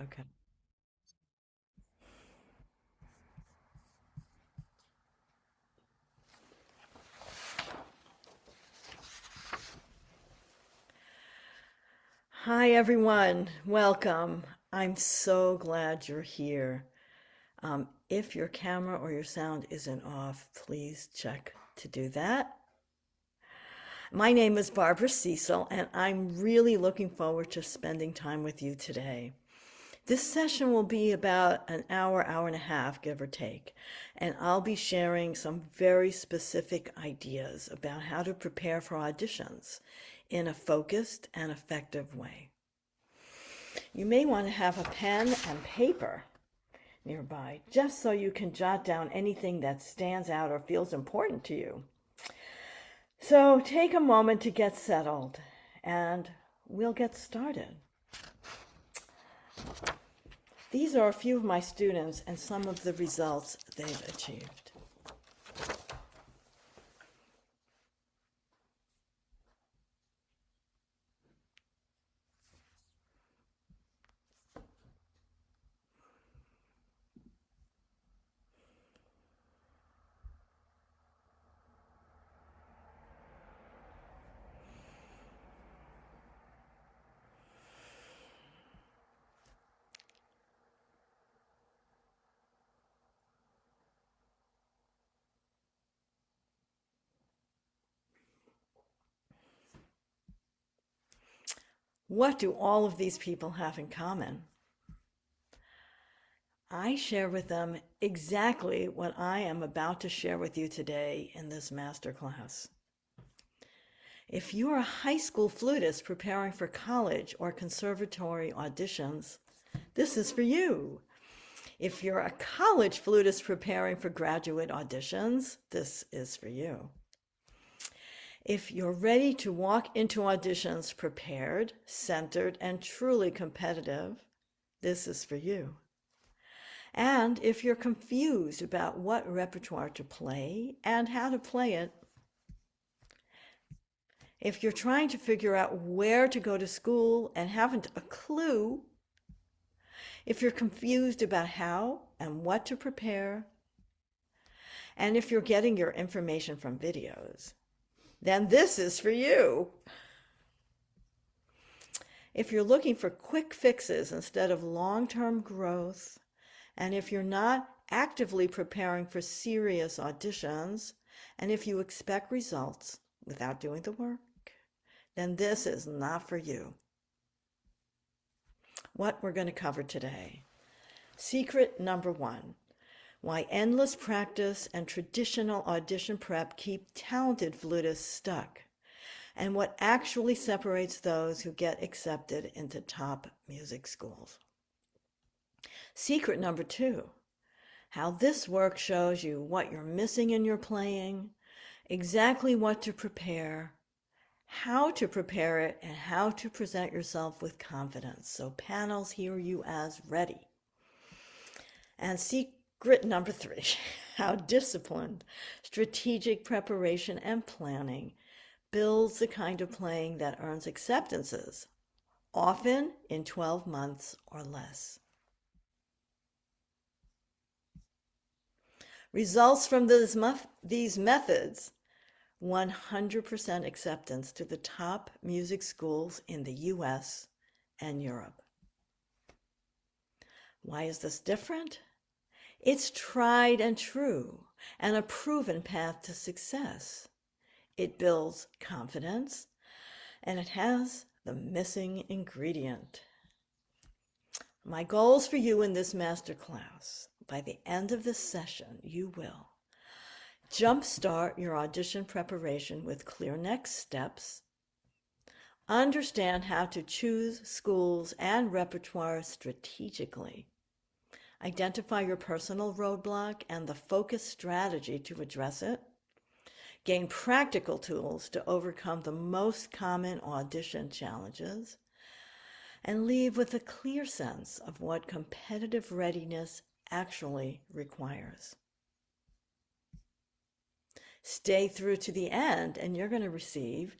Okay. Hi, everyone. Welcome. I'm so glad you're here. If your camera or your sound isn't off, please check to do that. My name is Barbara Siesel, and I'm really looking forward to spending time with you today. This session will be about an hour, hour and a half, give or take, and I'll be sharing some very specific ideas about how to prepare for auditions in a focused and effective way. You may want to have a pen and paper nearby just so you can jot down anything that stands out or feels important to you. So take a moment to get settled and we'll get started. These are a few of my students and some of the results they've achieved. What do all of these people have in common? I share with them exactly what I am about to share with you today in this masterclass. If you're a high school flutist preparing for college or conservatory auditions, this is for you. If you're a college flutist preparing for graduate auditions, this is for you. If you're ready to walk into auditions prepared, centered, and truly competitive, this is for you. And if you're confused about what repertoire to play and how to play it, if you're trying to figure out where to go to school and haven't a clue, if you're confused about how and what to prepare, and if you're getting your information from videos, then this is for you. If you're looking for quick fixes instead of long-term growth, and if you're not actively preparing for serious auditions, and if you expect results without doing the work, then this is not for you. What we're going to cover today. Secret number one, why endless practice and traditional audition prep keep talented flutists stuck, and what actually separates those who get accepted into top music schools. Secret number two, how this work shows you what you're missing in your playing, exactly what to prepare, how to prepare it, and how to present yourself with confidence so panels hear you as ready. And secret number three, how disciplined, strategic preparation and planning builds the kind of playing that earns acceptances, often in 12 months or less. Results from these methods: 100% acceptance to the top music schools in the US and Europe. Why is this different? It's tried and true and a proven path to success. It builds confidence and it has the missing ingredient. My goals for you in this masterclass: by the end of this session, you will jumpstart your audition preparation with clear next steps, understand how to choose schools and repertoire strategically, identify your personal roadblock and the focused strategy to address it, gain practical tools to overcome the most common audition challenges, and leave with a clear sense of what competitive readiness actually requires. Stay through to the end and you're going to receive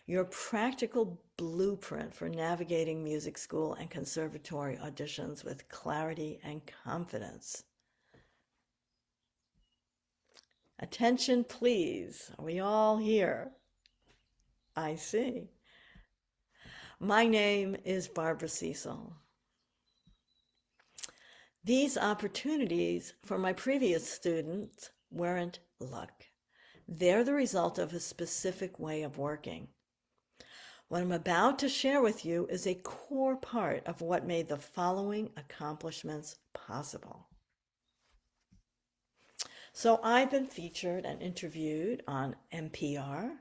your practical blueprint for navigating music school and conservatory auditions with clarity and confidence. Attention, please. Are we all here? I see. My name is Barbara Siesel. These opportunities for my previous students weren't luck. They're the result of a specific way of working. What I'm about to share with you is a core part of what made the following accomplishments possible. So I've been featured and interviewed on NPR.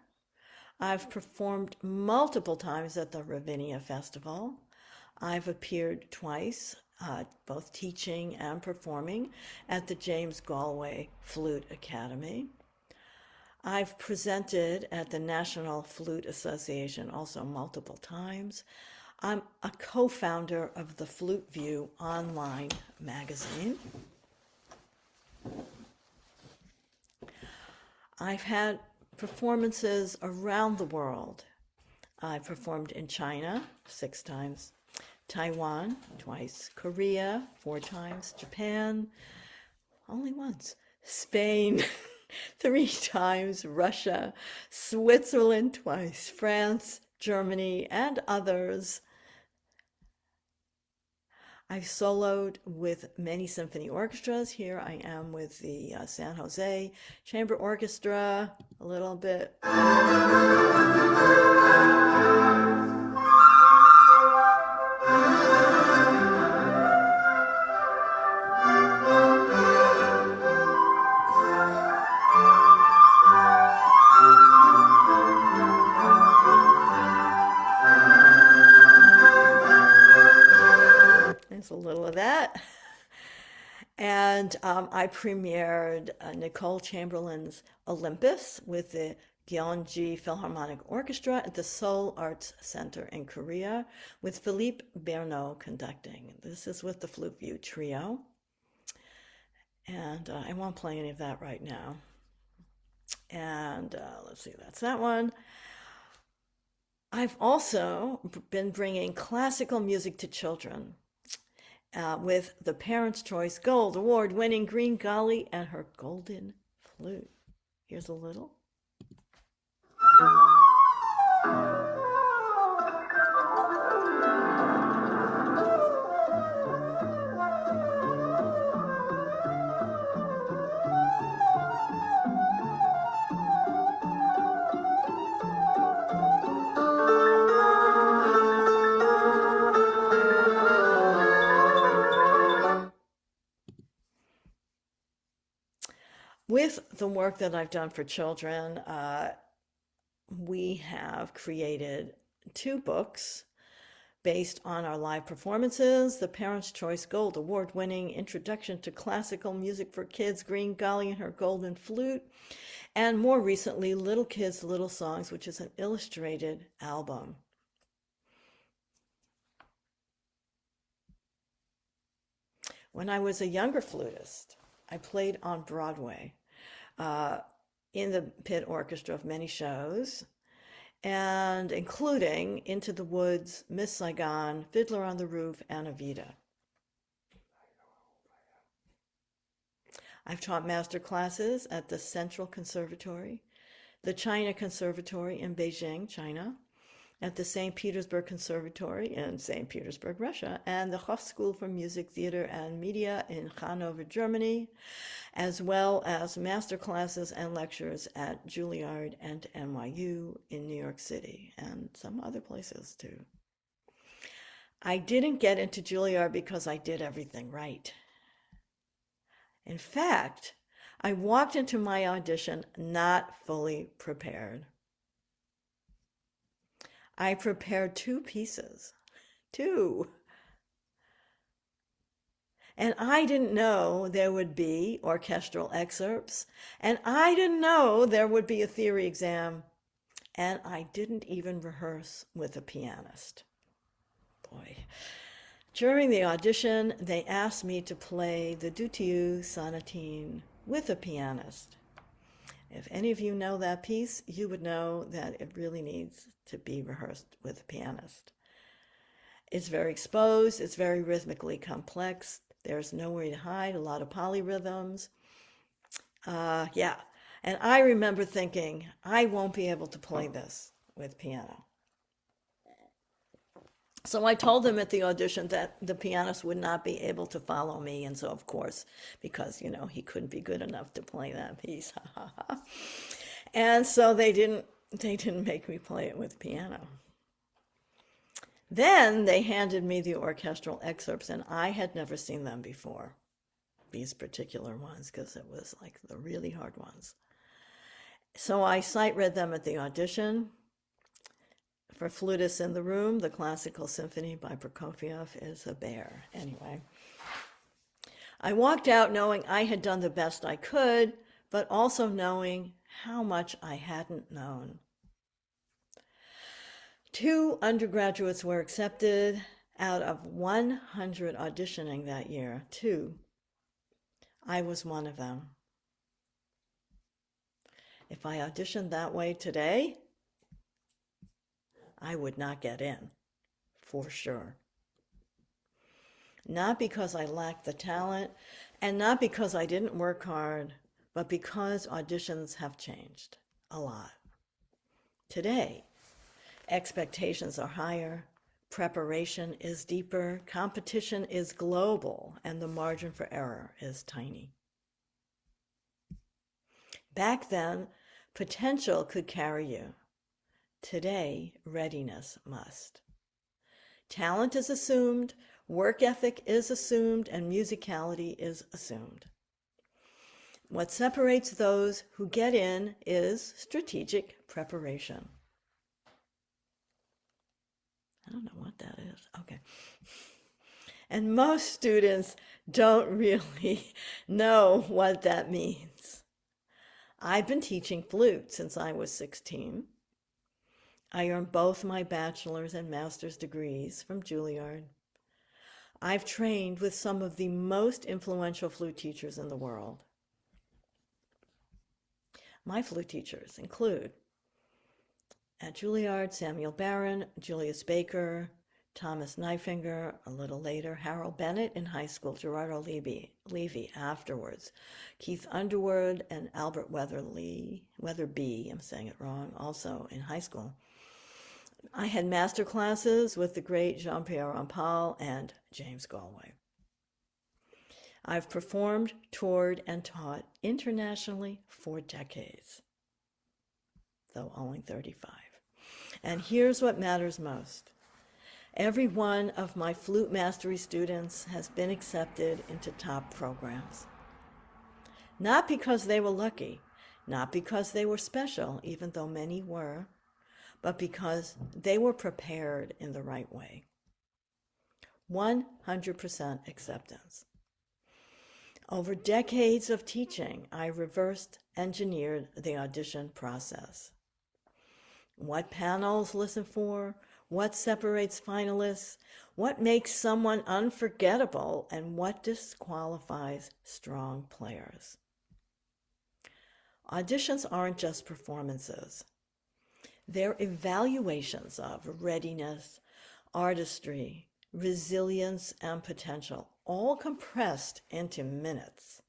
I've performed multiple times at the Ravinia Festival. I've appeared twice, both teaching and performing at the James Galway Flute Academy. I've presented at the National Flute Association also multiple times. I'm a co-founder of the Flute View online magazine. I've had performances around the world. I performed in China 6 times, Taiwan twice, Korea 4 times, Japan only once, Spain 3 times, Russia, Switzerland twice, France, Germany, and others. I've soloed with many symphony orchestras. Here I am with the San Jose Chamber Orchestra, a little bit. There's a little of that. And I premiered Nicole Chamberlain's Olympus with the Gyeonggi Philharmonic Orchestra at the Seoul Arts Center in Korea with Philippe Bernot conducting. This is with the Flute View Trio. And I won't play any of that right now. And let's see, that's that one. I've also been bringing classical music to children with the Parents' Choice Gold Award-winning Green Golly and her golden flute. Here's a little. With the work that I've done for children, we have created 2 books based on our live performances, the Parents' Choice Gold Award-winning Introduction to Classical Music for Kids, Green Golly and Her Golden Flute, and more recently, Little Kids, Little Songs, which is an illustrated album. When I was a younger flutist, I played on Broadway in the pit orchestra of many shows, and including Into the Woods, Miss Saigon, Fiddler on the Roof, and Evita. I've taught master classes at the Central Conservatory, the China Conservatory in Beijing, China, at the St. Petersburg Conservatory in St. Petersburg, Russia, and the Hochschule for Music, Theater, and Media in Hanover, Germany, as well as master classes and lectures at Juilliard and NYU in New York City, and some other places too. I didn't get into Juilliard because I did everything right. In fact, I walked into my audition not fully prepared. I prepared 2 pieces, 2. And I didn't know there would be orchestral excerpts, and I didn't know there would be a theory exam, and I didn't even rehearse with a pianist. Boy. During the audition, they asked me to play the Dutilleux Sonatine with a pianist. If any of you know that piece, you would know that it really needs to be rehearsed with a pianist. It's very exposed, it's very rhythmically complex, there's nowhere to hide, a lot of polyrhythms. Yeah, and I remember thinking, I won't be able to play this with piano. So I told him at the audition that the pianist would not be able to follow me. And so, of course, because, he couldn't be good enough to play that piece. And so they didn't make me play it with piano. Then they handed me the orchestral excerpts, and I had never seen them before, these particular ones, because it was like the really hard ones. So I sight read them at the audition. For Flutists in the Room, the Classical Symphony by Prokofiev is a bear. Anyway, I walked out knowing I had done the best I could, but also knowing how much I hadn't known. 2 undergraduates were accepted out of 100 auditioning that year. 2. I was one of them. If I auditioned that way today, I would not get in, for sure. Not because I lacked the talent, and not because I didn't work hard, but because auditions have changed a lot. Today, expectations are higher, preparation is deeper, competition is global, and the margin for error is tiny. Back then, potential could carry you. Today, readiness must. Talent is assumed, work ethic is assumed, and musicality is assumed. What separates those who get in is strategic preparation. I don't know what that is. Okay. And most students don't really know what that means. I've been teaching flute since I was 16. I earned both my bachelor's and master's degrees from Juilliard. I've trained with some of the most influential flute teachers in the world. My flute teachers include, at Juilliard, Samuel Barron, Julius Baker, Thomas Neifinger, a little later, Harold Bennett in high school, Gerardo Levy afterwards, Keith Underwood and Albert Weatherby, I'm saying it wrong, also in high school. I had master classes with the great Jean-Pierre Rampal and James Galway. I've performed, toured, and taught internationally for decades, though only 35. And here's what matters most. Every one of my flute mastery students has been accepted into top programs. Not because they were lucky, not because they were special, even though many were, but because they were prepared in the right way. 100% acceptance. Over decades of teaching, I reversed engineered the audition process. What panels listen for, what separates finalists, what makes someone unforgettable, and what disqualifies strong players. Auditions aren't just performances. They're evaluations of readiness, artistry, resilience, and potential, all compressed into minutes.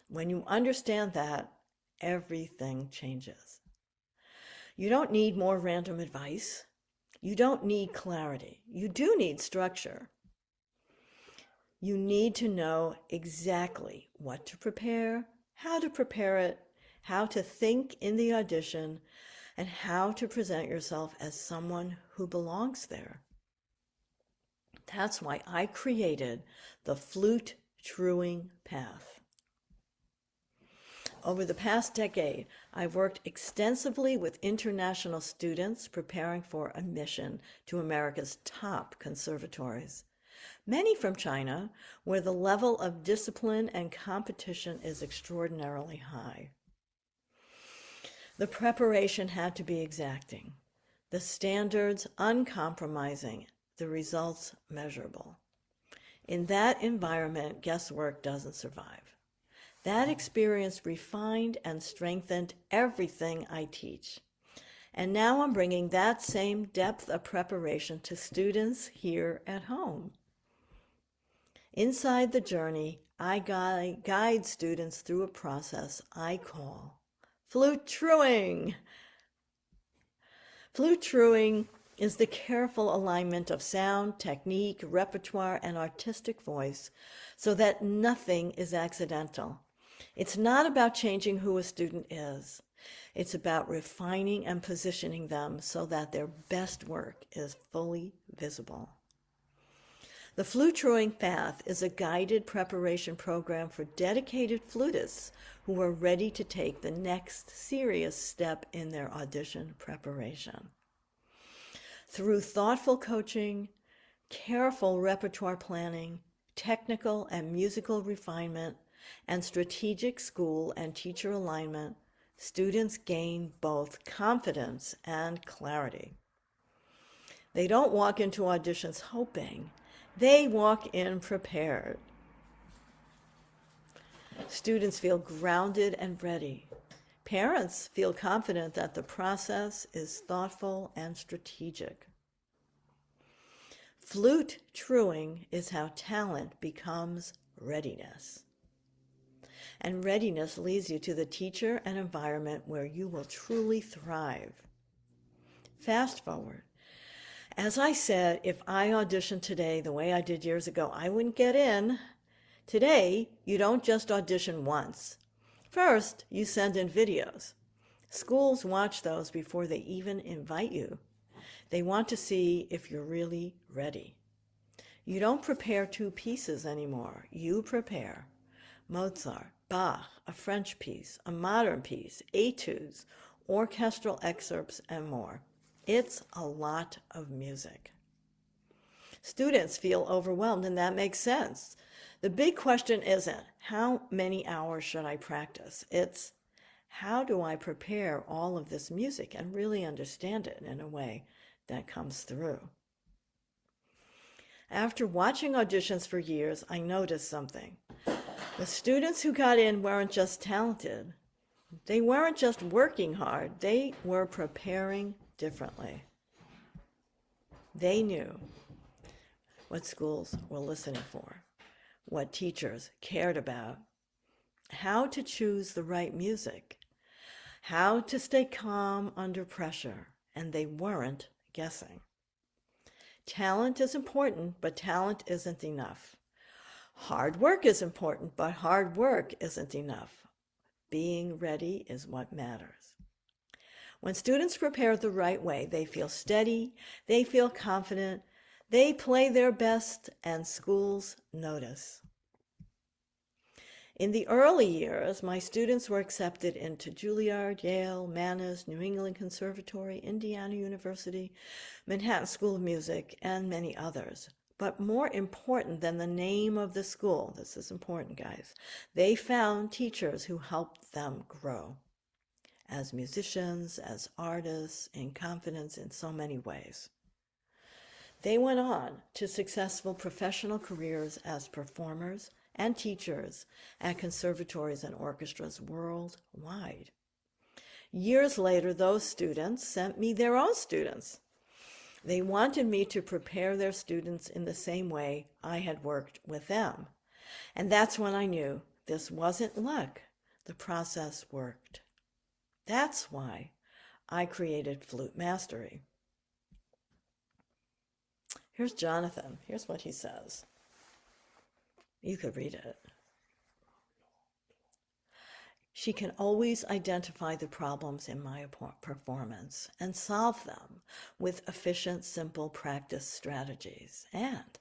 When you understand that, everything changes. You don't need more random advice. You don't need clarity. You do need structure. You need to know exactly what to prepare, how to prepare it, how to think in the audition, and how to present yourself as someone who belongs there. That's why I created the Flute Truing Path. Over the past decade, I've worked extensively with international students preparing for admission to America's top conservatories, many from China, where the level of discipline and competition is extraordinarily high. The preparation had to be exacting, the standards uncompromising, the results measurable. In that environment, guesswork doesn't survive. That experience refined and strengthened everything I teach. And now I'm bringing that same depth of preparation to students here at home. Inside the journey, I guide students through a process I call flute truing. Flute truing is the careful alignment of sound, technique, repertoire, and artistic voice so that nothing is accidental. It's not about changing who a student is. It's about refining and positioning them so that their best work is fully visible. The Flute Truing Path is a guided preparation program for dedicated flutists who are ready to take the next serious step in their audition preparation. Through thoughtful coaching, careful repertoire planning, technical and musical refinement, and strategic school and teacher alignment, students gain both confidence and clarity. They don't walk into auditions hoping, they walk in prepared. Students feel grounded and ready. Parents feel confident that the process is thoughtful and strategic. Flute truing is how talent becomes readiness. And readiness leads you to the teacher and environment where you will truly thrive. Fast forward. As I said, if I auditioned today the way I did years ago, I wouldn't get in. Today, you don't just audition once. First, you send in videos. Schools watch those before they even invite you. They want to see if you're really ready. You don't prepare two pieces anymore. You prepare Mozart, Bach, a French piece, a modern piece, etudes, orchestral excerpts, and more. It's a lot of music. Students feel overwhelmed, and that makes sense. The big question isn't, how many hours should I practice? It's, how do I prepare all of this music and really understand it in a way that comes through? After watching auditions for years, I noticed something. The students who got in weren't just talented. They weren't just working hard. They were preparing differently. They knew what schools were listening for, what teachers cared about, how to choose the right music, how to stay calm under pressure, and they weren't guessing. Talent is important, but talent isn't enough. Hard work is important, but hard work isn't enough. Being ready is what matters. When students prepare the right way, they feel steady, they feel confident, they play their best, and schools notice. In the early years, my students were accepted into Juilliard, Yale, Mannes, New England Conservatory, Indiana University, Manhattan School of Music, and many others. But more important than the name of the school, this is important, guys, they found teachers who helped them grow as musicians, as artists, in confidence in so many ways. They went on to successful professional careers as performers and teachers at conservatories and orchestras worldwide. Years later, those students sent me their own students. They wanted me to prepare their students in the same way I had worked with them. And that's when I knew this wasn't luck. The process worked. That's why I created Flute Mastery. Here's Jonathan. Here's what he says. You could read it. She can always identify the problems in my performance and solve them with efficient, simple practice strategies. And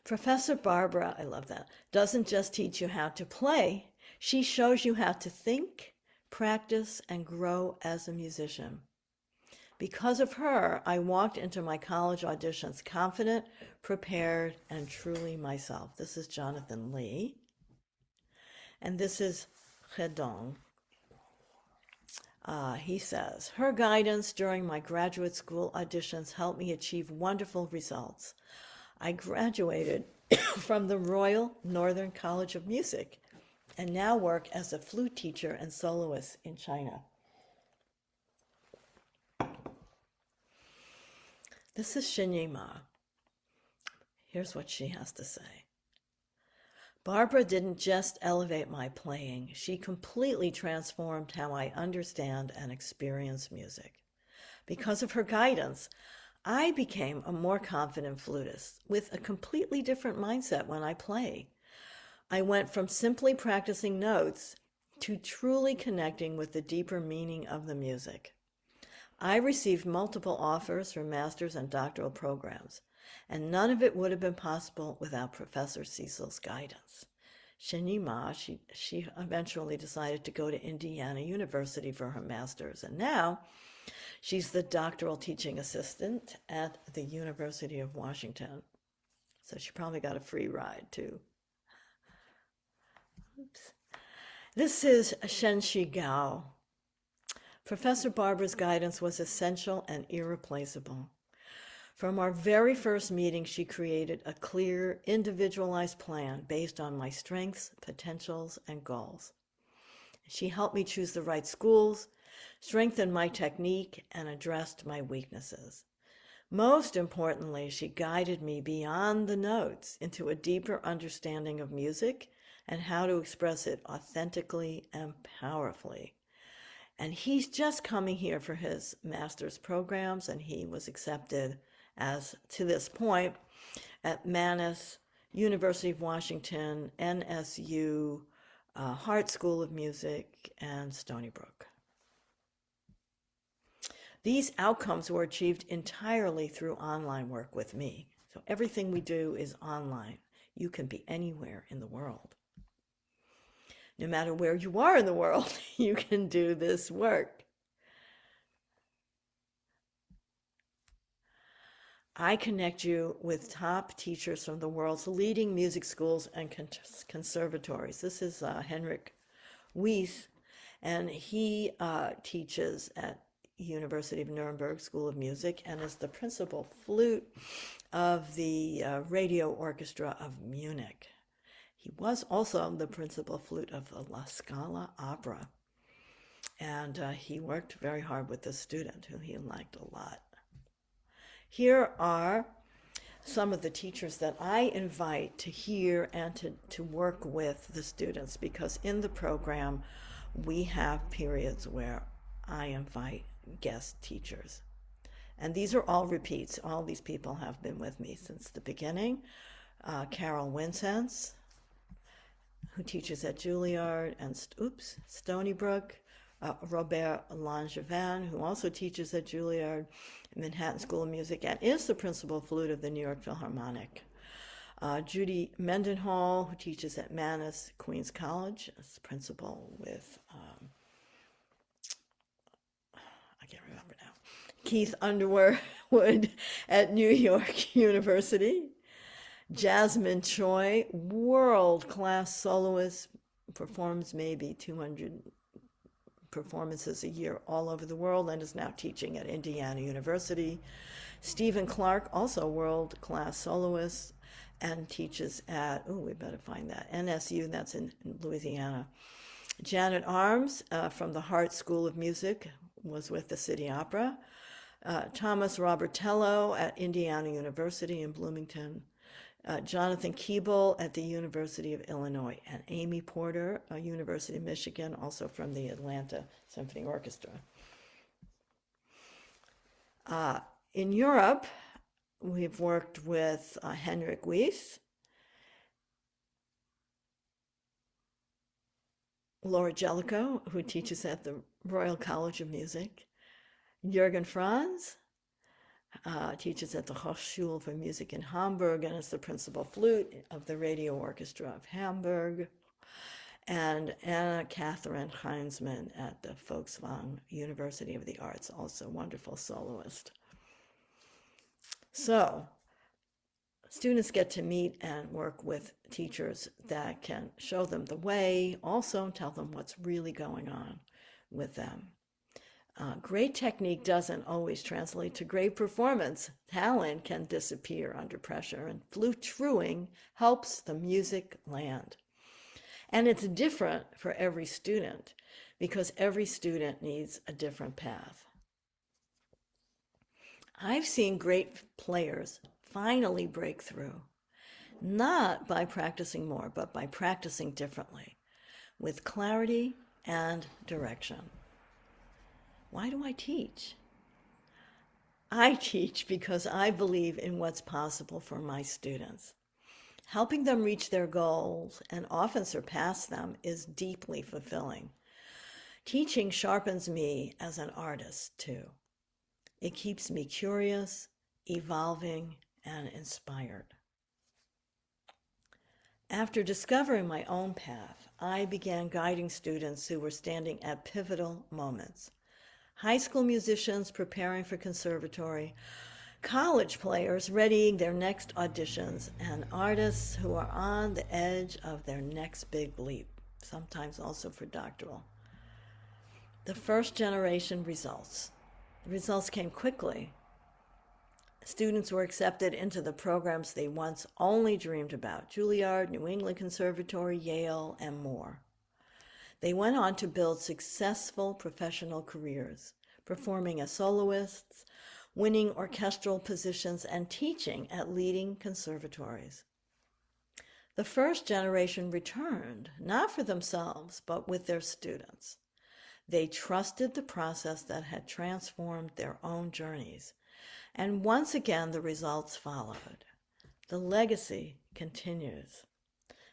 Professor Barbara, I love that, doesn't just teach you how to play, she shows you how to think, practice, and grow as a musician. Because of her, I walked into my college auditions confident, prepared, and truly myself. This is Jonathan Lee. And this is Hedong. He says, her guidance during my graduate school auditions helped me achieve wonderful results. I graduated from the Royal Northern College of Music and now work as a flute teacher and soloist in China. This is Xinyi Ma. Here's what she has to say. Barbara didn't just elevate my playing, she completely transformed how I understand and experience music. Because of her guidance, I became a more confident flutist with a completely different mindset when I play. I went from simply practicing notes to truly connecting with the deeper meaning of the music. I received multiple offers for master's and doctoral programs, and none of it would have been possible without Professor Siesel's guidance. Xinyi Ma, she eventually decided to go to Indiana University for her master's, and now she's the doctoral teaching assistant at the University of Washington. So she probably got a free ride, too. Oops. This is Shenxi Gao. Professor Barbara's guidance was essential and irreplaceable. From our very first meeting, she created a clear, individualized plan based on my strengths, potentials, and goals. She helped me choose the right schools, strengthened my technique, and addressed my weaknesses. Most importantly, she guided me beyond the notes into a deeper understanding of music and how to express it authentically and powerfully. And he's just coming here for his master's programs, and he was accepted as, to this point, at Mannes, University of Washington, NSU, Hart School of Music, and Stony Brook. These outcomes were achieved entirely through online work with me. So everything we do is online. You can be anywhere in the world. No matter where you are in the world, you can do this work. I connect you with top teachers from the world's leading music schools and conservatories. This is Henrik Weiss, and he teaches at University of Nuremberg School of Music and is the principal flute of the Radio Orchestra of Munich. He was also the principal flute of the La Scala Opera, and he worked very hard with this student who he liked a lot. Here are some of the teachers that I invite to hear and to work with the students, because in the program we have periods where I invite guest teachers. And these are all repeats. All these people have been with me since the beginning. Carol Wincense, who teaches at Juilliard and Stony Brook. Robert Langevin, who also teaches at Juilliard, Manhattan School of Music, and is the principal flute of the New York Philharmonic. Judy Mendenhall, who teaches at Mannes Queens College, is principal with, I can't remember now, Keith Underwood at New York University. Jasmine Choi, world-class soloist, performs maybe 200 performances a year all over the world and is now teaching at Indiana University. Stephen Clark, also world-class soloist, and teaches at, we better find that, NSU, that's in Louisiana. Janet Arms from the Hart School of Music was with the City Opera. Thomas Robertello at Indiana University in Bloomington. Jonathan Keeble at the University of Illinois, and Amy Porter, University of Michigan, also from the Atlanta Symphony Orchestra. In Europe, we've worked with Henrik Weiss, Laura Jellicoe, who teaches at the Royal College of Music, Jürgen Franz, teaches at the Hochschule for Music in Hamburg and is the principal flute of the Radio Orchestra of Hamburg, and Anna Catherine Heinzmann at the Volkswagen University of the Arts, also wonderful soloist. So, students get to meet and work with teachers that can show them the way, also tell them what's really going on with them. Great technique doesn't always translate to great performance. Talent can disappear under pressure, and flute truing helps the music land. And it's different for every student because every student needs a different path. I've seen great players finally break through, not by practicing more, but by practicing differently, with clarity and direction. Why do I teach? I teach because I believe in what's possible for my students. Helping them reach their goals and often surpass them is deeply fulfilling. Teaching sharpens me as an artist, too. It keeps me curious, evolving, and inspired. After discovering my own path, I began guiding students who were standing at pivotal moments. High school musicians preparing for conservatory, college players readying their next auditions, and artists who are on the edge of their next big leap, sometimes also for doctoral. The first generation results. The results came quickly. Students were accepted into the programs they once only dreamed about: Juilliard, New England Conservatory, Yale, and more. They went on to build successful professional careers, performing as soloists, winning orchestral positions, and teaching at leading conservatories. The first generation returned, not for themselves, but with their students. They trusted the process that had transformed their own journeys. And once again, the results followed. The legacy continues.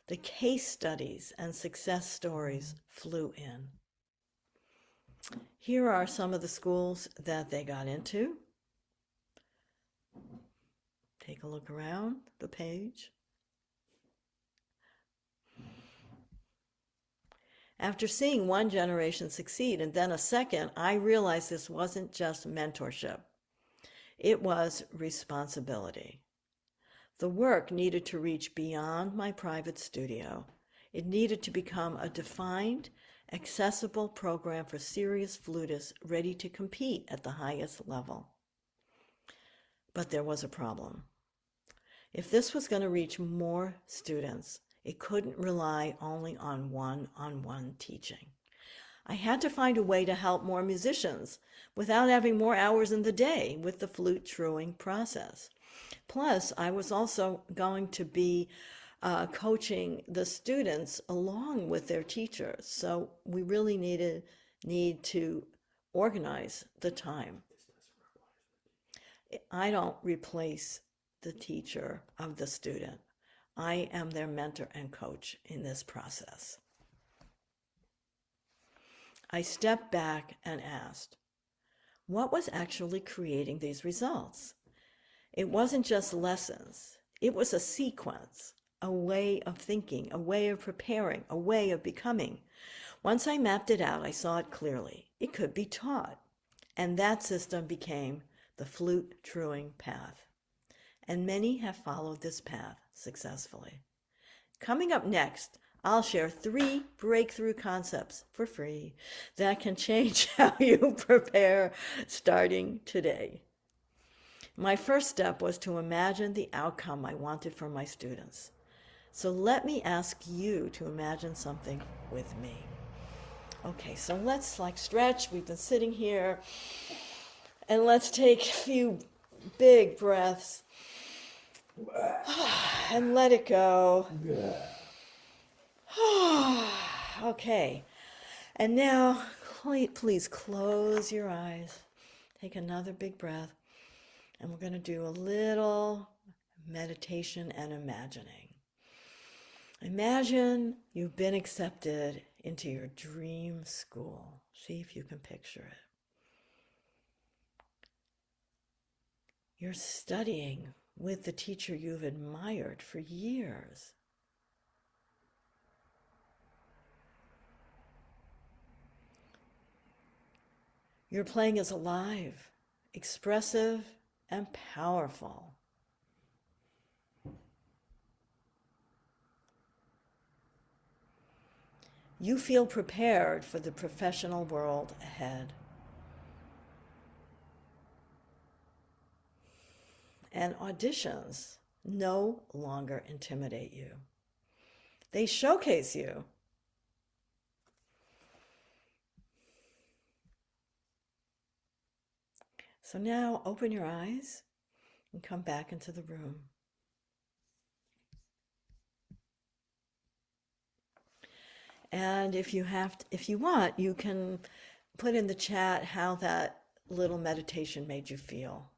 The case studies and success stories flew in. Here are some of the schools that they got into. Take a look around the page. After seeing one generation succeed and then a second, I realized this wasn't just mentorship. It was responsibility. The work needed to reach beyond my private studio. It needed to become a defined, accessible program for serious flutists ready to compete at the highest level. But there was a problem. If this was going to reach more students, it couldn't rely only on one-on-one teaching. I had to find a way to help more musicians without having more hours in the day with the flute truing process. Plus, I was also going to be coaching the students along with their teachers. So we really need to organize the time. I don't replace the teacher of the student. I am their mentor and coach in this process. I stepped back and asked, what was actually creating these results? It wasn't just lessons. It was a sequence, a way of thinking, a way of preparing, a way of becoming. Once I mapped it out, I saw it clearly. It could be taught. And that system became the flute truing path. And many have followed this path successfully. Coming up next, I'll share 3 breakthrough concepts for free that can change how you prepare starting today. My first step was to imagine the outcome I wanted for my students. So let me ask you to imagine something with me. Okay, so let's stretch. We've been sitting here, and let's take a few big breaths and let it go. Okay, and now please close your eyes. Take another big breath, and we're going to do a little meditation and imagining. Imagine you've been accepted into your dream school. See if you can picture it. You're studying with the teacher you've admired for years. Your playing is alive, expressive, and powerful. You feel prepared for the professional world ahead. And auditions no longer intimidate you. They showcase you So now open your eyes and come back into the room. And if you want, you can put in the chat how that little meditation made you feel.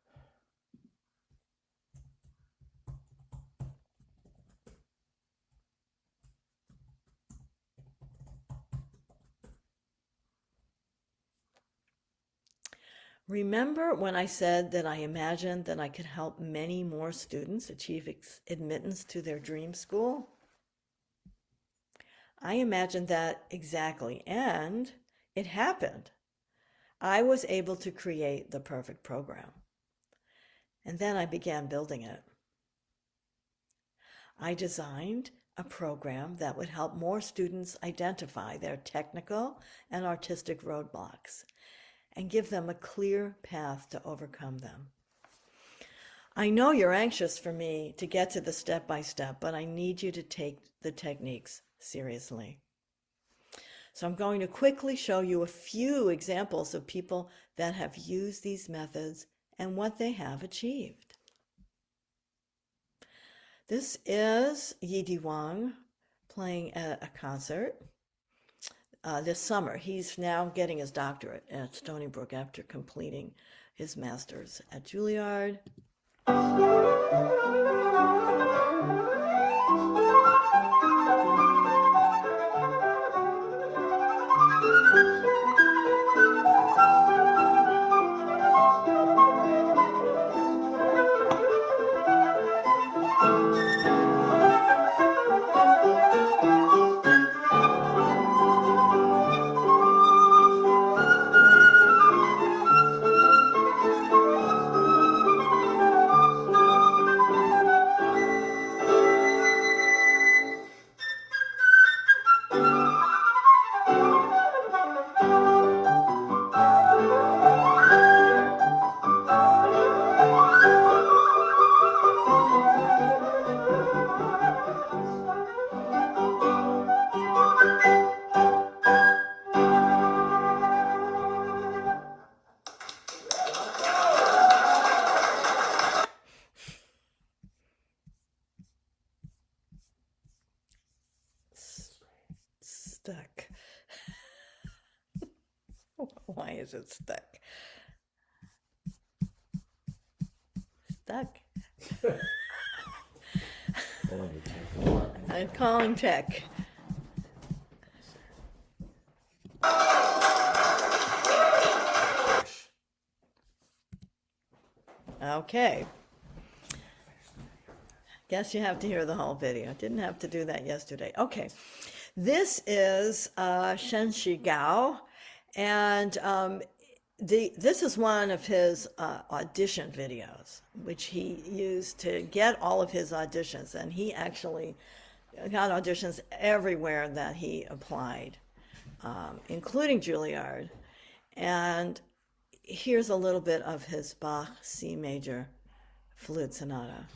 Remember when I said that I imagined that I could help many more students achieve admittance to their dream school? I imagined that exactly, and it happened. I was able to create the perfect program. And then I began building it. I designed a program that would help more students identify their technical and artistic roadblocks and give them a clear path to overcome them. I know you're anxious for me to get to the step-by-step, but I need you to take the techniques seriously. So I'm going to quickly show you a few examples of people that have used these methods and what they have achieved. This is Yi Wang playing a concert this summer. He's now getting his doctorate at Stony Brook after completing his master's at Juilliard. Stuck. Why is it stuck? Stuck. I'm calling tech. Okay. Guess you have to hear the whole video. Didn't have to do that yesterday. Okay. This is Shenshi Gao, and this is one of his audition videos, which he used to get all of his auditions, and he actually got auditions everywhere that he applied, including Juilliard. And here's a little bit of his Bach C major flute sonata.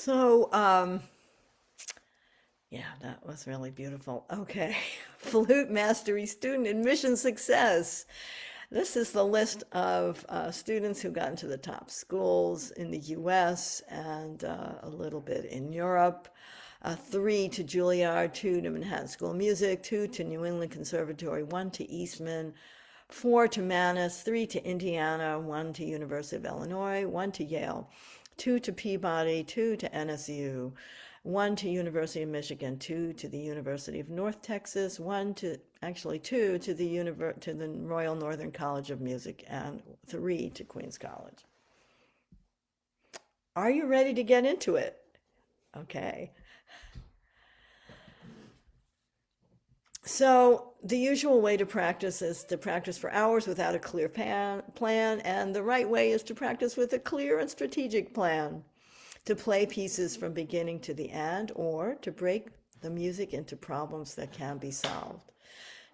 So, yeah, that was really beautiful. Okay, flute mastery student admission success. This is the list of students who got into the top schools in the US and a little bit in Europe. 3 to Juilliard, 2 to Manhattan School of Music, 2 to New England Conservatory, 1 to Eastman, 4 to Mannes, 3 to Indiana, 1 to University of Illinois, 1 to Yale, 2 to Peabody, 2 to NSU, 1 to University of Michigan, 2 to the University of North Texas, 2 to the Royal Northern College of Music, and 3 to Queens College. Are you ready to get into it? Okay. So the usual way to practice is to practice for hours without a clear plan, and the right way is to practice with a clear and strategic plan, to play pieces from beginning to the end, or to break the music into problems that can be solved.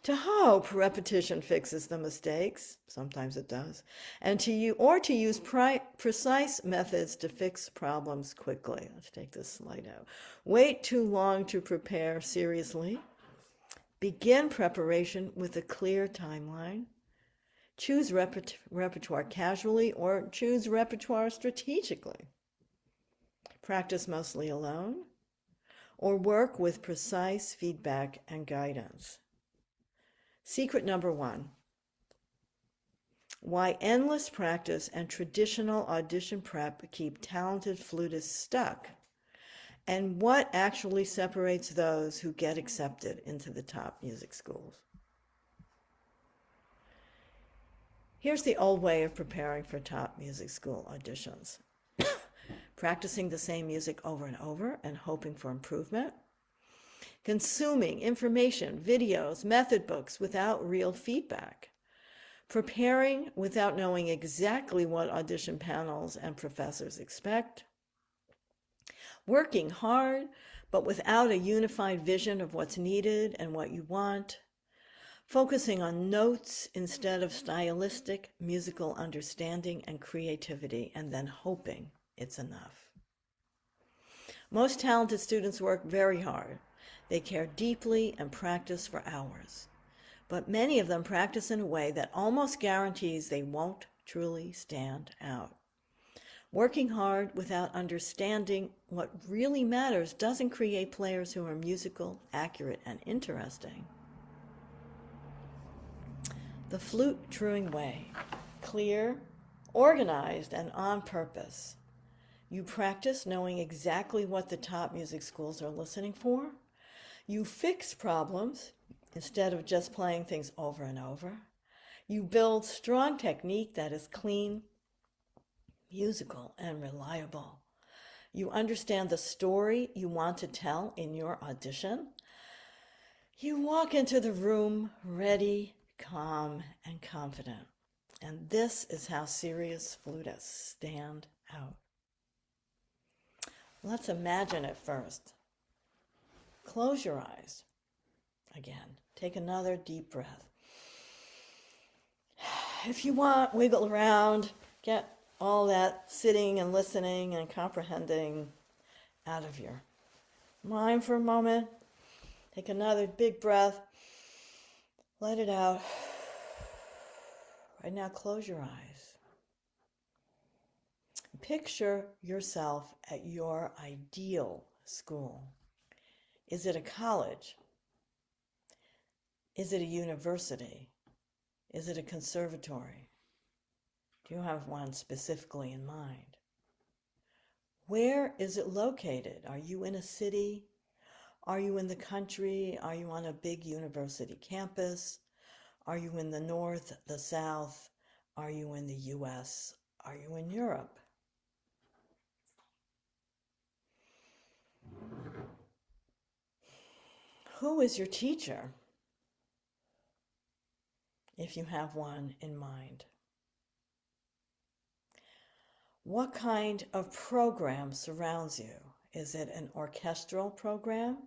To hope repetition fixes the mistakes, sometimes it does, and to use precise methods to fix problems quickly. Let's take this slide out. Wait too long to prepare seriously. Begin preparation with a clear timeline. Choose repertoire casually or choose repertoire strategically. Practice mostly alone or work with precise feedback and guidance. Secret number 1. Why endless practice and traditional audition prep keep talented flutists stuck, and what actually separates those who get accepted into the top music schools. Here's the old way of preparing for top music school auditions. Practicing the same music over and over and hoping for improvement. Consuming information, videos, method books without real feedback. Preparing without knowing exactly what audition panels and professors expect. Working hard, but without a unified vision of what's needed and what you want. Focusing on notes instead of stylistic musical understanding and creativity, and then hoping it's enough. Most talented students work very hard. They care deeply and practice for hours. But many of them practice in a way that almost guarantees they won't truly stand out. Working hard without understanding what really matters doesn't create players who are musical, accurate, and interesting. The flute truing way: clear, organized, and on purpose. You practice knowing exactly what the top music schools are listening for. You fix problems instead of just playing things over and over. You build strong technique that is clean, musical, and reliable. You understand the story you want to tell in your audition. You walk into the room ready, calm, and confident. And this is how serious flutists stand out. Let's imagine it first. Close your eyes. Again, take another deep breath. If you want, wiggle around, get all that sitting and listening and comprehending out of your mind for a moment. Take another big breath. Let it out. Right now, close your eyes. Picture yourself at your ideal school. Is it a college? Is it a university? Is it a conservatory? Do you have one specifically in mind? Where is it located? Are you in a city? Are you in the country? Are you on a big university campus? Are you in the North, the South? Are you in the US? Are you in Europe? Who is your teacher, if you have one in mind? What kind of program surrounds you? Is it an orchestral program,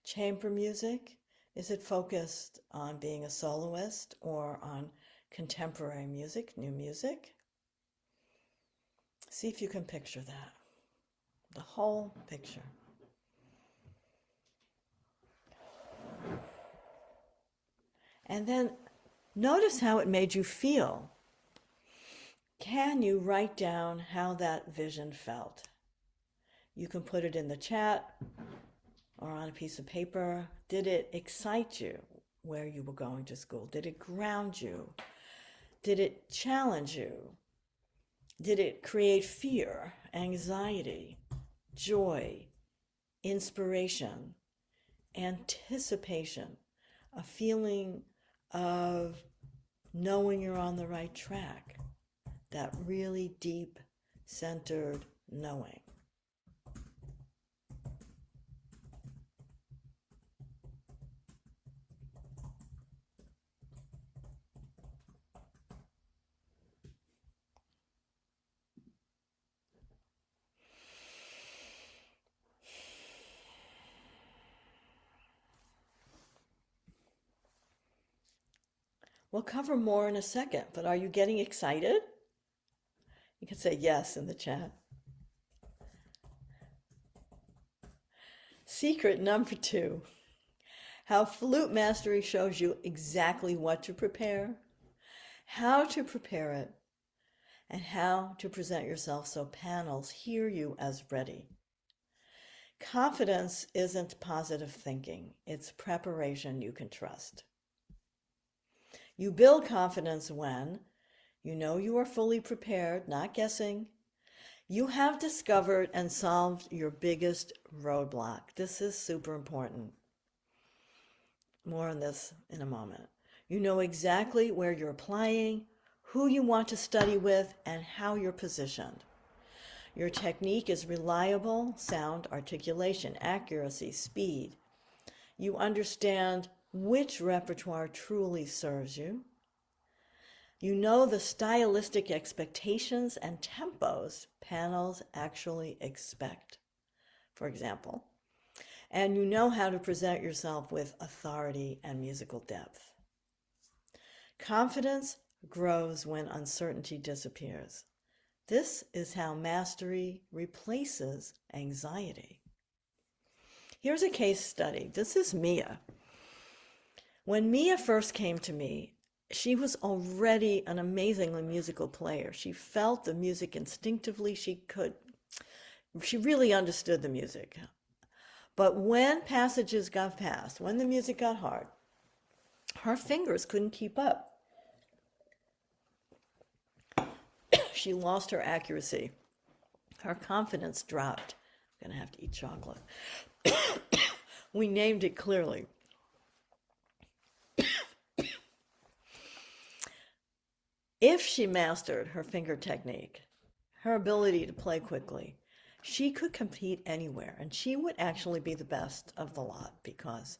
chamber music? Is it focused on being a soloist or on contemporary music, new music? See if you can picture that. the whole picture. And then notice how it made you feel. Can you write down how that vision felt? You can put it in the chat or on a piece of paper. Did it excite you where you were going to school? Did it ground you? Did it challenge you? Did it create fear, anxiety, joy, inspiration, anticipation, a feeling of knowing you're on the right track, that really deep, centered knowing? We'll cover more in a second, but are you getting excited? You can say yes in the chat. Secret number 2, how flute mastery shows you exactly what to prepare, how to prepare it, and how to present yourself so panels hear you as ready. Confidence isn't positive thinking, it's preparation you can trust. You build confidence when you know you are fully prepared, not guessing. You have discovered and solved your biggest roadblock. This is super important. More on this in a moment. You know exactly where you're applying, who you want to study with, and how you're positioned. Your technique is reliable, sound, articulation, accuracy, speed. You understand which repertoire truly serves you. You know the stylistic expectations and tempos panels actually expect, for example. And you know how to present yourself with authority and musical depth. Confidence grows when uncertainty disappears. This is how mastery replaces anxiety. Here's a case study. This is Mia. When Mia first came to me, she was already an amazingly musical player. She felt the music instinctively. She really understood the music. But when passages got past, when the music got hard, her fingers couldn't keep up. She lost her accuracy. Her confidence dropped. I'm going to have to eat chocolate. We named it clearly. If she mastered her finger technique, her ability to play quickly, she could compete anywhere, and she would actually be the best of the lot because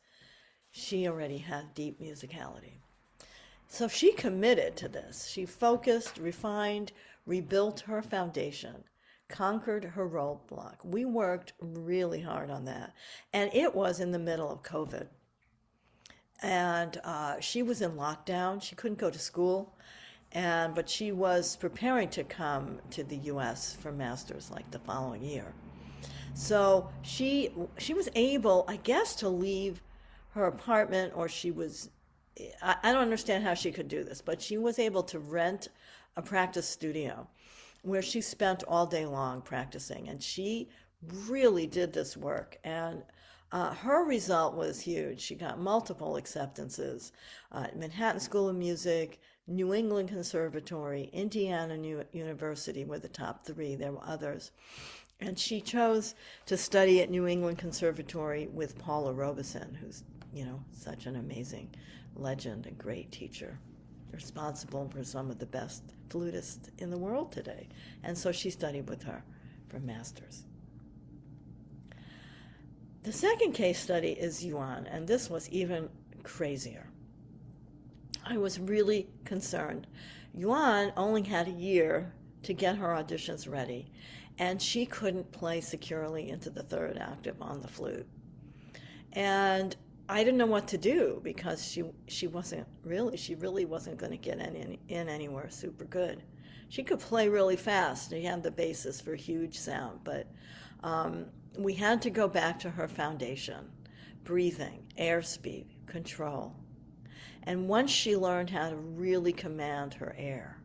she already had deep musicality. So she committed to this. She focused, refined, rebuilt her foundation, conquered her roadblock. We worked really hard on that, and it was in the middle of COVID. And she was in lockdown. She couldn't go to school. But she was preparing to come to the U.S. for masters like the following year. So she was able, I guess, to leave her apartment, or I don't understand how she could do this, but she was able to rent a practice studio where she spent all day long practicing. And she really did this work. And her result was huge. She got multiple acceptances. Manhattan School of Music, New England Conservatory, Indiana University were the top 3. There were others. And she chose to study at New England Conservatory with Paula Robeson, who's, such an amazing legend and great teacher, responsible for some of the best flutists in the world today. And so she studied with her for masters. The second case study is Yuan, and this was even crazier. I was really concerned. Yuan only had a year to get her auditions ready, and she couldn't play securely into the 3rd octave on the flute. And I didn't know what to do because she really wasn't going to get in anywhere super good. She could play really fast. She had the basis for huge sound, but We had to go back to her foundation: breathing, airspeed, control. And once she learned how to really command her air,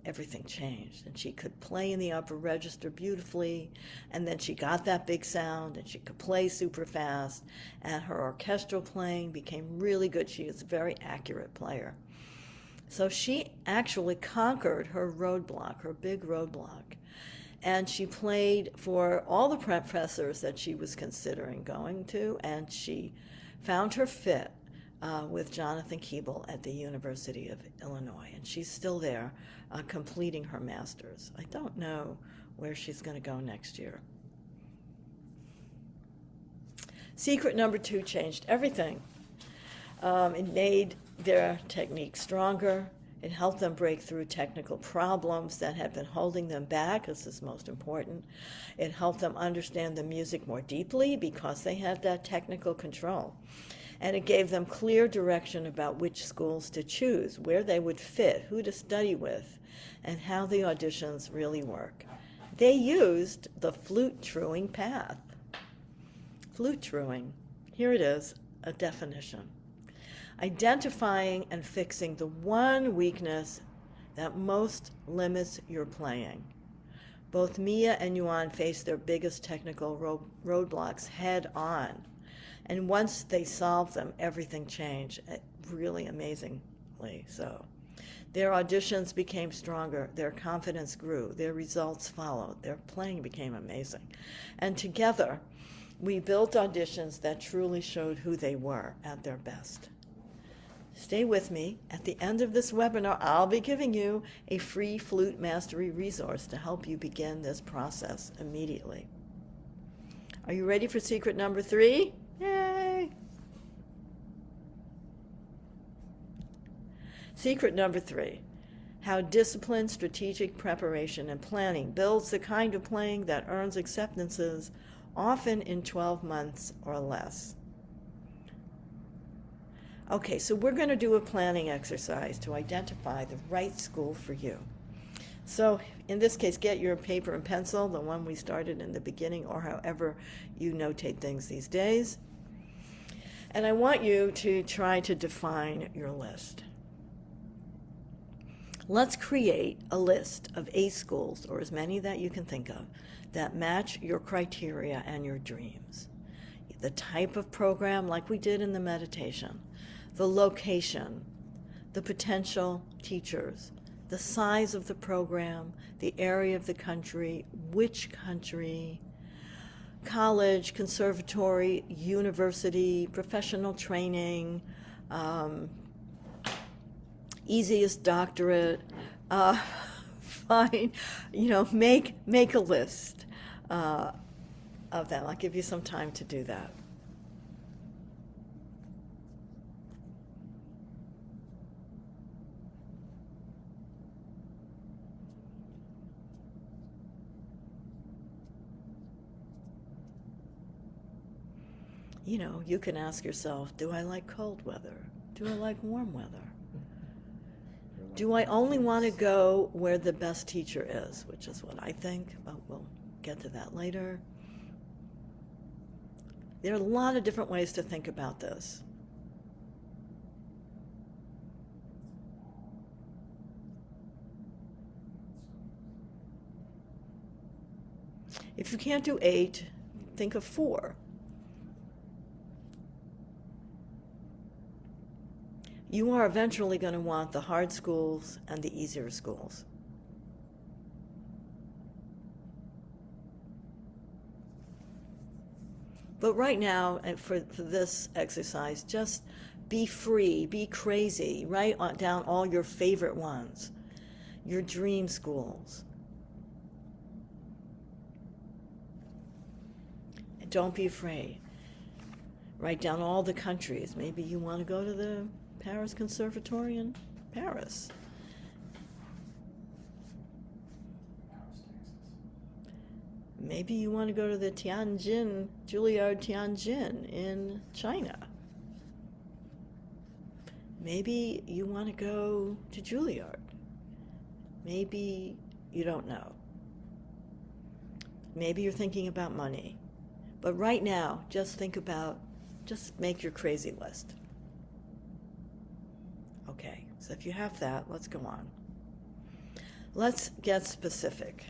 everything changed. And she could play in the upper register beautifully, and then she got that big sound, and she could play super fast, and her orchestral playing became really good. She was a very accurate player. So she actually conquered her roadblock, her big roadblock. And she played for all the professors that she was considering going to, and she found her fit with Jonathan Keeble at the University of Illinois. And she's still there, completing her master's. I don't know where she's going to go next year. Secret number 2 changed everything. It made their technique stronger. It helped them break through technical problems that had been holding them back. This is most important. It helped them understand the music more deeply because they had that technical control. And it gave them clear direction about which schools to choose, where they would fit, who to study with, and how the auditions really work. They used the flute truing path. Flute truing, here it is, a definition. Identifying and fixing the one weakness that most limits your playing. Both Mia and Yuan faced their biggest technical roadblocks head on. And once they solved them, everything changed, really amazingly so. Their auditions became stronger, their confidence grew, their results followed, their playing became amazing. And together, we built auditions that truly showed who they were at their best. Stay with me. At the end of this webinar, I'll be giving you a free flute mastery resource to help you begin this process immediately. Are you ready for secret number 3? Yay! Secret number 3, how disciplined, strategic preparation and planning builds the kind of playing that earns acceptances, often in 12 months or less. Okay, so we're going to do a planning exercise to identify the right school for you. So in this case, get your paper and pencil, the one we started in the beginning, or however you notate things these days. And I want you to try to define your list. Let's create a list of 8 schools, or as many that you can think of, that match your criteria and your dreams. The type of program, like we did in the meditation, the location, the potential teachers, the size of the program, the area of the country, which country, college, conservatory, university, professional training, easiest doctorate. Fine, make a list of them. I'll give you some time to do that. You can ask yourself, do I like cold weather? Do I like warm weather? Do I only want to go where the best teacher is, which is what I think, but we'll get to that later. There are a lot of different ways to think about this. If you can't do 8, think of 4. You are eventually going to want the hard schools and the easier schools. But right now, for this exercise, just be free, be crazy, write down all your favorite ones, your dream schools. And don't be afraid. Write down all the countries. Maybe you want to go to the Paris Conservatory in Paris. Maybe you want to go to the Juilliard Tianjin in China. Maybe you want to go to Juilliard. Maybe you don't know. Maybe you're thinking about money. But right now, just make your crazy list. Okay, so if you have that, let's go on. Let's get specific.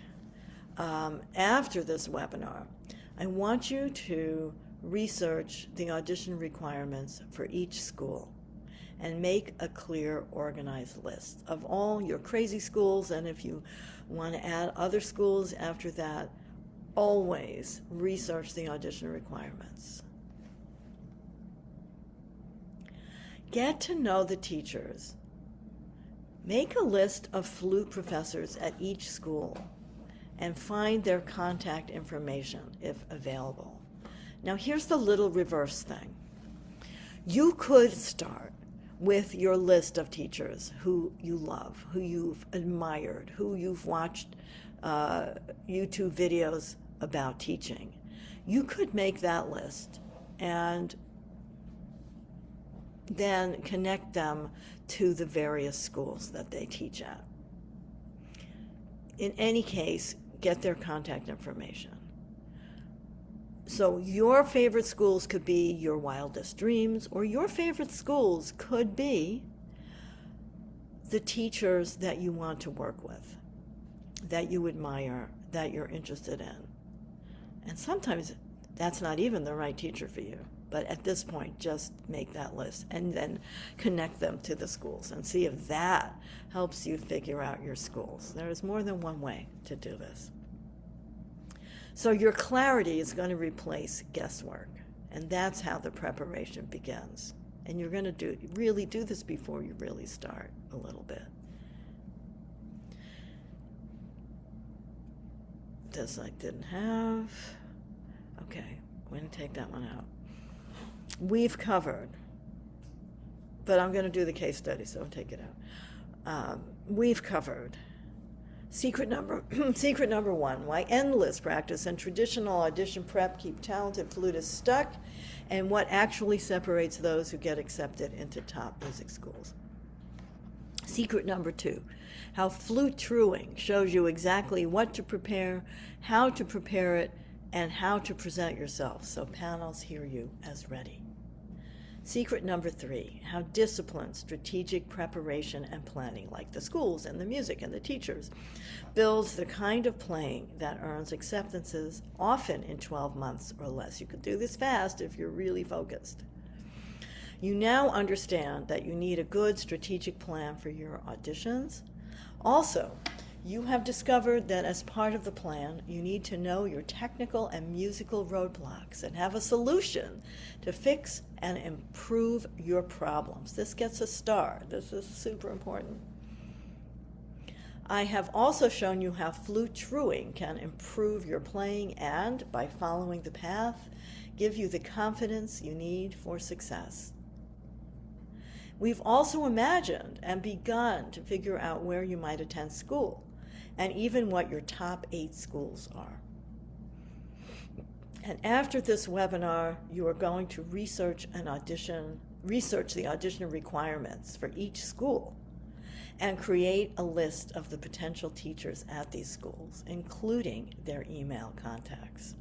After this webinar, I want you to research the audition requirements for each school and make a clear, organized list of all your crazy schools, and if you want to add other schools after that, always research the audition requirements. Get to know the teachers. Make a list of flute professors at each school and find their contact information if available. Now here's the little reverse thing. You could start with your list of teachers who you love, who you've admired, who you've watched YouTube videos about teaching. You could make that list and then connect them to the various schools that they teach at. In any case, get their contact information. So your favorite schools could be your wildest dreams, or your favorite schools could be the teachers that you want to work with, that you admire, that you're interested in. And sometimes that's not even the right teacher for you. But at this point, just make that list and then connect them to the schools and see if that helps you figure out your schools. There is more than one way to do this. So your clarity is going to replace guesswork, and that's how the preparation begins. And you're going to really do this before you really start a little bit. This I didn't have. Okay, I'm going to take that one out. We've covered, but I'm going to do the case study, so I'll take it out. We've covered secret number one, why endless practice and traditional audition prep keep talented flutists stuck, and what actually separates those who get accepted into top music schools. Secret number two, how flute truing shows you exactly what to prepare, how to prepare it, and how to present yourself so panels hear you as ready. Secret number three, how disciplined strategic preparation and planning, like the schools and the music and the teachers, builds the kind of playing that earns acceptances, often in 12 months or less. You could do this fast if you're really focused. You now understand that you need a good strategic plan for your auditions. Also, you have discovered that as part of the plan, you need to know your technical and musical roadblocks and have a solution to fix and improve your problems. This gets a star. This is super important. I have also shown you how flute truing can improve your playing and, by following the path, give you the confidence you need for success. We've also imagined and begun to figure out where you might attend school, and even what your top 8 schools are. And after this webinar, you are going to research the audition requirements for each school and create a list of the potential teachers at these schools, including their email contacts.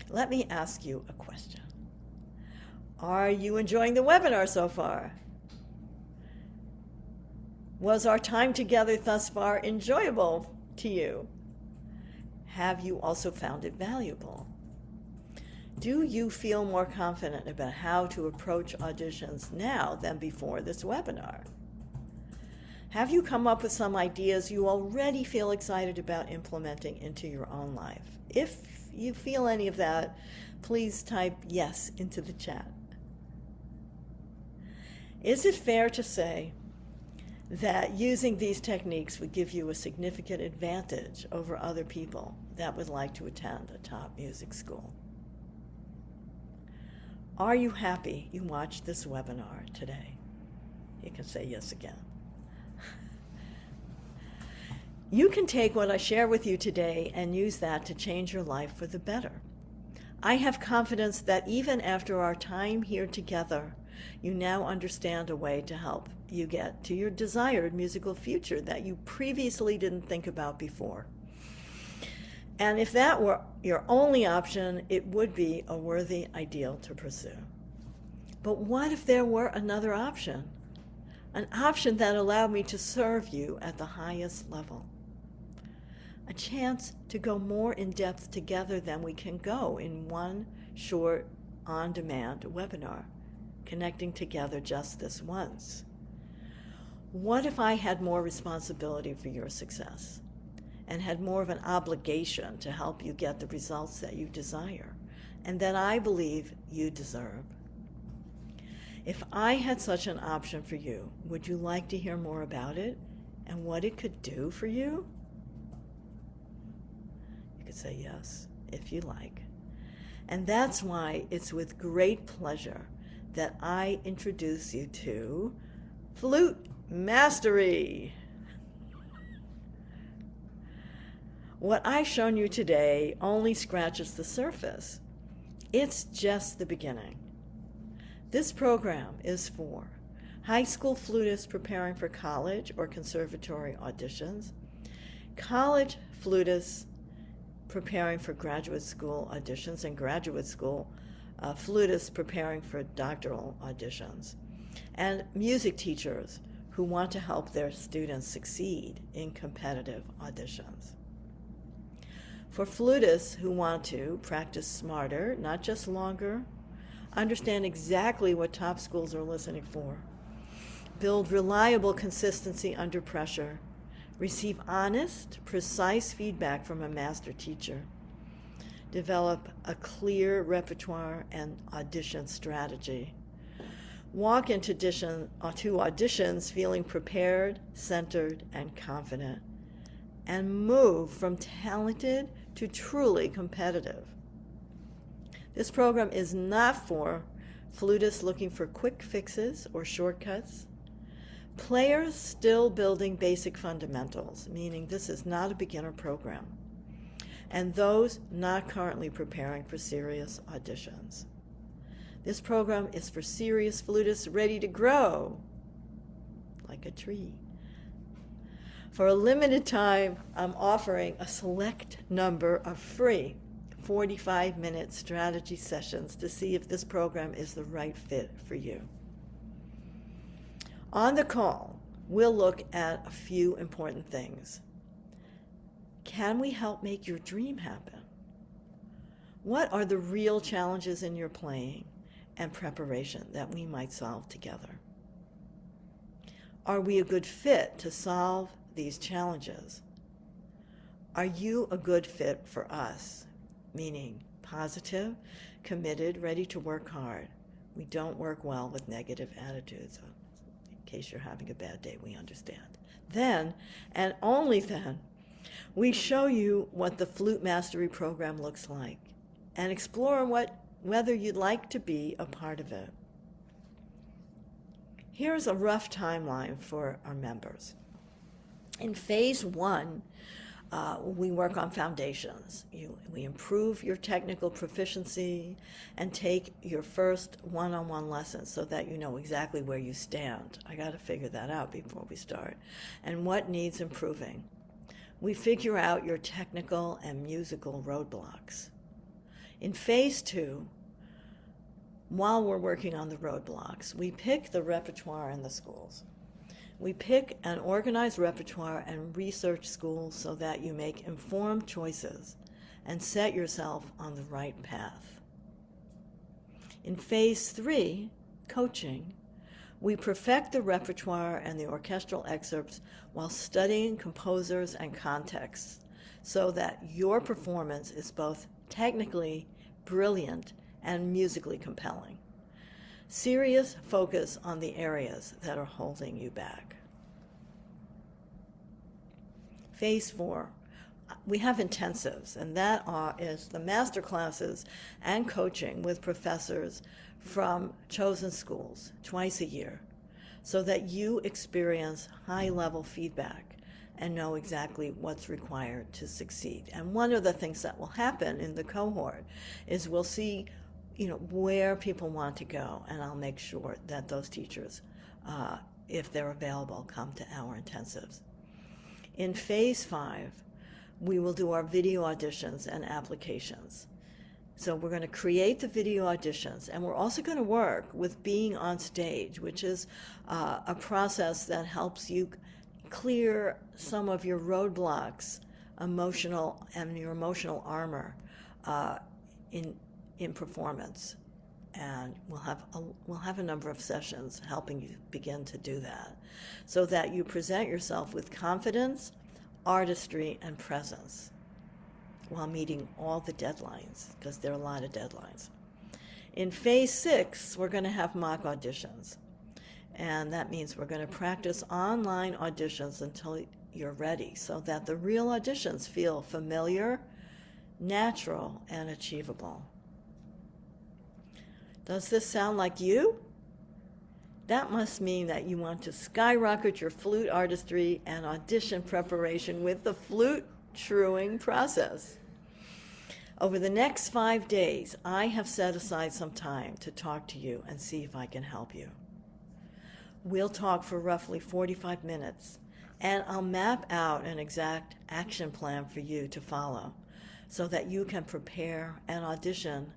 Let me ask you a question. Are you enjoying the webinar so far? Was our time together thus far enjoyable to you? Have you also found it valuable? Do you feel more confident about how to approach auditions now than before this webinar? Have you come up with some ideas you already feel excited about implementing into your own life? If you feel any of that, please type yes into the chat. Is it fair to say that using these techniques would give you a significant advantage over other people that would like to attend a top music school? Are you happy you watched this webinar today? You can say yes again. You can take what I share with you today and use that to change your life for the better. I have confidence that even after our time here together, you now understand a way to help you get to your desired musical future that you previously didn't think about before. And if that were your only option, it would be a worthy ideal to pursue. But what if there were another option? An option that allowed me to serve you at the highest level. A chance to go more in depth together than we can go in one short, on-demand webinar, connecting together just this once. What if I had more responsibility for your success and had more of an obligation to help you get the results that you desire and that I believe you deserve? If I had such an option for you, would you like to hear more about it and what it could do for you? You could say yes, if you like. And that's why it's with great pleasure that I introduce you to Flute Mastery. What I've shown you today only scratches the surface. It's just the beginning. This program is for high school flutists preparing for college or conservatory auditions, college flutists preparing for graduate school auditions, and graduate school flutists preparing for doctoral auditions, and music teachers who want to help their students succeed in competitive auditions. For flutists who want to practice smarter, not just longer, understand exactly what top schools are listening for, build reliable consistency under pressure, receive honest, precise feedback from a master teacher, develop a clear repertoire and audition strategy, walk into auditions feeling prepared, centered, and confident, and move from talented to truly competitive. This program is not for flutists looking for quick fixes or shortcuts, players still building basic fundamentals, meaning this is not a beginner program, and those not currently preparing for serious auditions. This program is for serious flutists ready to grow like a tree. For a limited time, I'm offering a select number of free 45-minute strategy sessions to see if this program is the right fit for you. On the call, we'll look at a few important things. Can we help make your dream happen? What are the real challenges in your playing and preparation that we might solve together? Are we a good fit to solve these challenges? Are you a good fit for us? Meaning positive, committed, ready to work hard. We don't work well with negative attitudes. In case you're having a bad day, we understand. Then, and only then, we show you what the Flute Mastery program looks like and explore whether you'd like to be a part of it. Here's a rough timeline for our members. In phase 1, we work on foundations. We improve your technical proficiency and take your first one-on-one lessons so that you know exactly where you stand. I got to figure that out before we start. And what needs improving. We figure out your technical and musical roadblocks. In phase 2, while we're working on the roadblocks, we pick the repertoire in the schools. We pick an organized repertoire and research schools so that you make informed choices and set yourself on the right path. In phase 3, coaching, we perfect the repertoire and the orchestral excerpts while studying composers and contexts so that your performance is both technically brilliant and musically compelling. Serious focus on the areas that are holding you back. Phase 4, we have intensives, and that is the master classes and coaching with professors from chosen schools twice a year so that you experience high-level feedback and know exactly what's required to succeed. And one of the things that will happen in the cohort is we'll see where people want to go, and I'll make sure that those teachers, if they're available, come to our intensives. In phase 5, we will do our video auditions and applications. So we're going to create the video auditions, and we're also going to work with being on stage, which is a process that helps you clear some of your roadblocks, emotional armor in performance. And we'll have a number of sessions helping you begin to do that, so that you present yourself with confidence, artistry, and presence while meeting all the deadlines, because there are a lot of deadlines. In phase 6, we're going to have mock auditions. And that means we're going to practice online auditions until you're ready, so that the real auditions feel familiar, natural, and achievable. Does this sound like you? That must mean that you want to skyrocket your flute artistry and audition preparation with the flute truing process. Over the next 5 days, I have set aside some time to talk to you and see if I can help you. We'll talk for roughly 45 minutes, and I'll map out an exact action plan for you to follow so that you can prepare and audition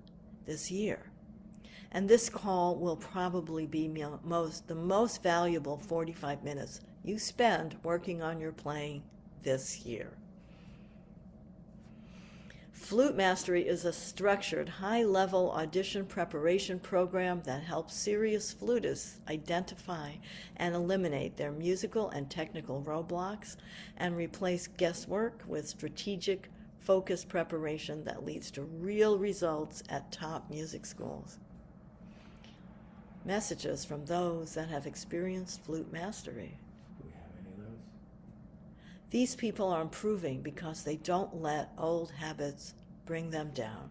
this year. And this call will probably be the most valuable 45 minutes you spend working on your playing this year. Flute Mastery is a structured, high-level audition preparation program that helps serious flutists identify and eliminate their musical and technical roadblocks and replace guesswork with strategic, focused preparation that leads to real results at top music schools. Messages from those that have experienced flute mastery. Do we have any of those? These people are improving because they don't let old habits bring them down.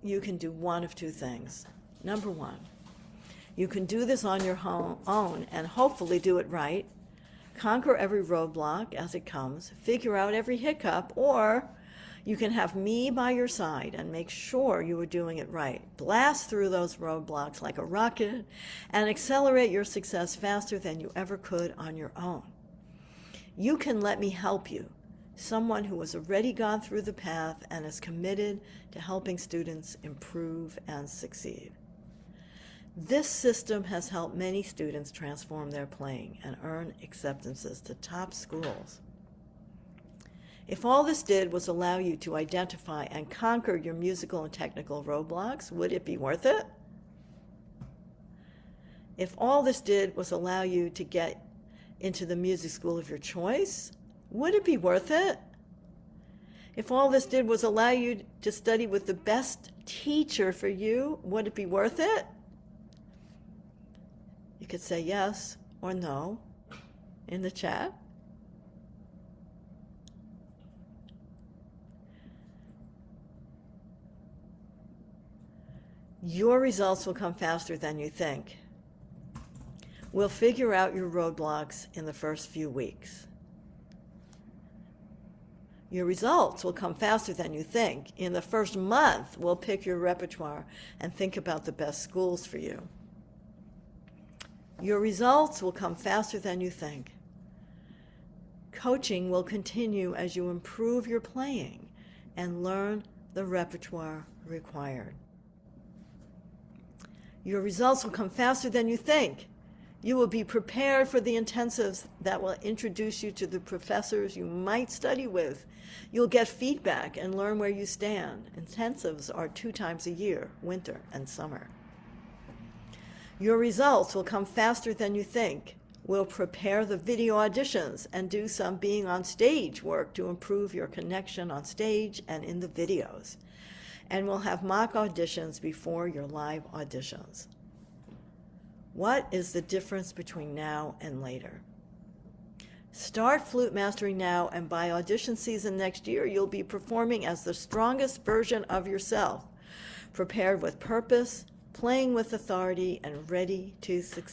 You can do one of two things. Number one, you can do this on your own and hopefully do it right, conquer every roadblock as it comes, figure out every hiccup, or you can have me by your side and make sure you are doing it right. Blast through those roadblocks like a rocket and accelerate your success faster than you ever could on your own. You can let me help you, someone who has already gone through the path and is committed to helping students improve and succeed. This system has helped many students transform their playing and earn acceptances to top schools. If all this did was allow you to identify and conquer your musical and technical roadblocks, would it be worth it? If all this did was allow you to get into the music school of your choice, would it be worth it? If all this did was allow you to study with the best teacher for you, would it be worth it? You could say yes or no in the chat. Your results will come faster than you think. We'll figure out your roadblocks in the first few weeks. Your results will come faster than you think. In the first month, we'll pick your repertoire and think about the best schools for you. Your results will come faster than you think. Coaching will continue as you improve your playing and learn the repertoire required. Your results will come faster than you think. You will be prepared for the intensives that will introduce you to the professors you might study with. You'll get feedback and learn where you stand. Intensives are 2 times a year, winter and summer. Your results will come faster than you think. We'll prepare the video auditions and do some being on stage work to improve your connection on stage and in the videos. And we'll have mock auditions before your live auditions. What is the difference between now and later? Start flute mastery now, and by audition season next year, you'll be performing as the strongest version of yourself, prepared with purpose, playing with authority, and ready to succeed.